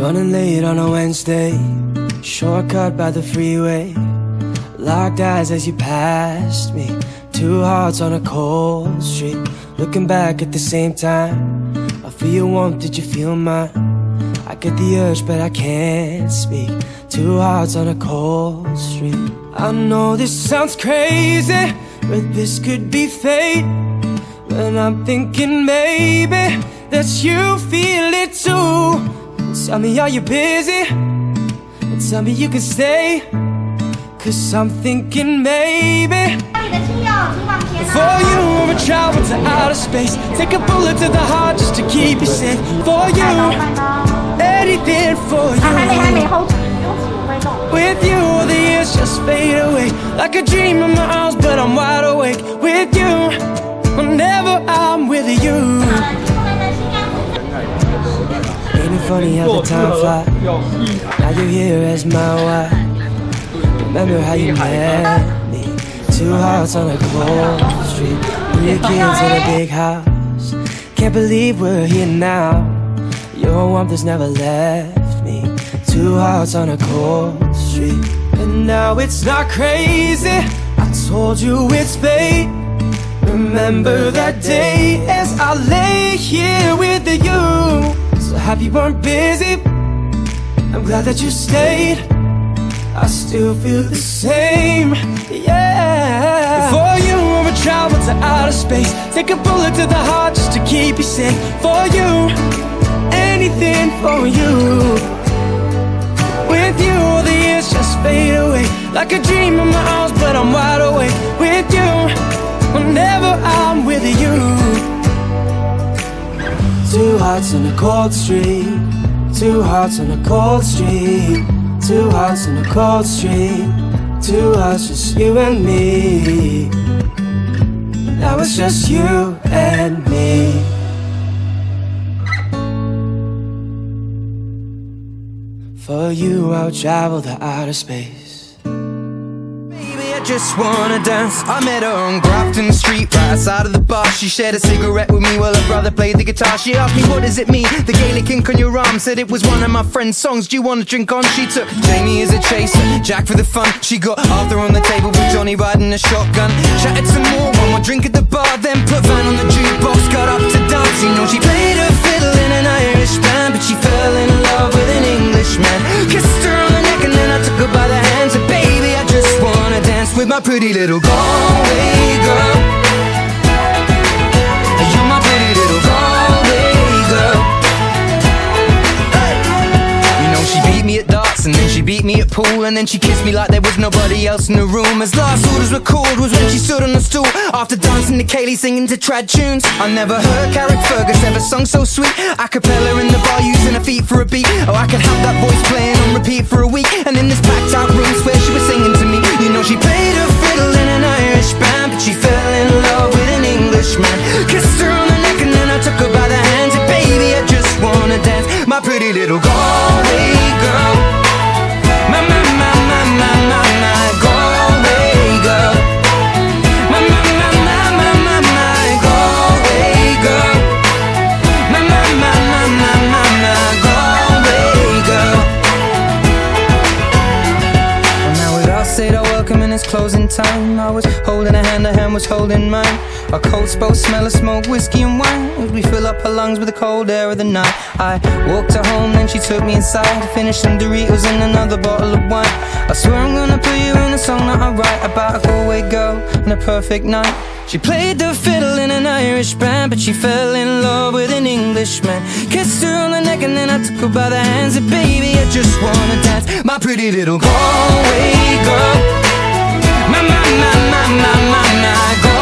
Running late on a Wednesday, shortcut by the freeway. Locked eyes as you passed me, two hearts on a cold street. Looking back at the same time, I feel your warmth, did you feel mine? I get the urge but I can't speak, two hearts on a cold street. I know this sounds crazy, but this could be fate. But I'm thinking maybe that you feel it too. Tell me, are you busy? Tell me you can stay, 'cause I'm thinking maybe for you I'ma travel to outer space, take a bullet to the heart just to keep you safe. For you, anything for you. With you, the years just fade away like a dream in my arms, but I'm wide awake. With you, whenever I'm with you. Ain't it funny how the time flies? Now you're here as my wife. Remember how you met me? Two hearts on a cold street, 3 kids in a big house. Can't believe we're here now. Your warmth has never left me. Two hearts on a cold street. And now it's not crazy, I told you it's fate. Remember that day as I lay here with you. So happy you weren't busy, I'm glad that you stayed. I still feel the same, yeah. For you, I'ma travel to outer space, take a bullet to the heart just to keep you safe. For you, anything for you. With you, the years just fade away like a dream in my arms, but I'm wide awake. With you, whenever I'm with you. Two hearts on a cold street, two hearts on a cold street, two hearts on a cold street, two hearts, just you and me. Now it's just you and me. For you, I'll travel to outer space. Just wanna dance. I met her on Grafton Street, right outside of the bar. She shared a cigarette with me while her brother played the guitar. She asked me, what does it mean? The Gaelic ink on your arm. Said it was one of my friend's songs. Do you wanna drink on? She took Jamie as a chaser, Jack for the fun. She got Arthur on the table with Johnny riding a shotgun. Chatted some more, one more drink at the bar, then put Van on the jukebox, got up to dance. You know she played her fiddle in an Irish band, but she fell in love with an Englishman. Kissed her on the neck and then I took her by the hand. Said, baby, I just wanna dance with my pretty little Galway girl. You're my pretty little Galway girl. Hey. You know she beat me at darts and then she beat me at pool, and then she kissed me like there was nobody else in the room. As last orders were called was when she stood on the stool after dancing to Kaylee singing to trad tunes. I never heard Carrickfergus ever sung so sweet. A cappella in the bar using her feet for a beat. Oh, I could have that voice playing on repeat for a week. And in this packed out room swear she was singing to me. You know she played her fiddle in an Irish band, but she fell in love with an Englishman. Kissed her on the neck and then I took her by the hand. Said, baby, I just wanna dance, my pretty little Galway girl. My Galway girl. My Galway girl. My Galway girl. Well, now we'd all said our welcome and it's closing time. I was holding her hand was holding mine. Our coats both smell of smoke, whiskey and wine, as we fill up her lungs with the cold air of the night. I walked her home, then she took me inside to finish some Doritos and another bottle of wine. I swear I'm gonna put you in a song that I write about a Galway girl and a perfect night. She played the fiddle in an Irish band, but she fell in love with an Englishman. Kissed her on the neck and then I took her by the hands. And baby, I just wanna dance, my pretty little Galway girl. My Galway.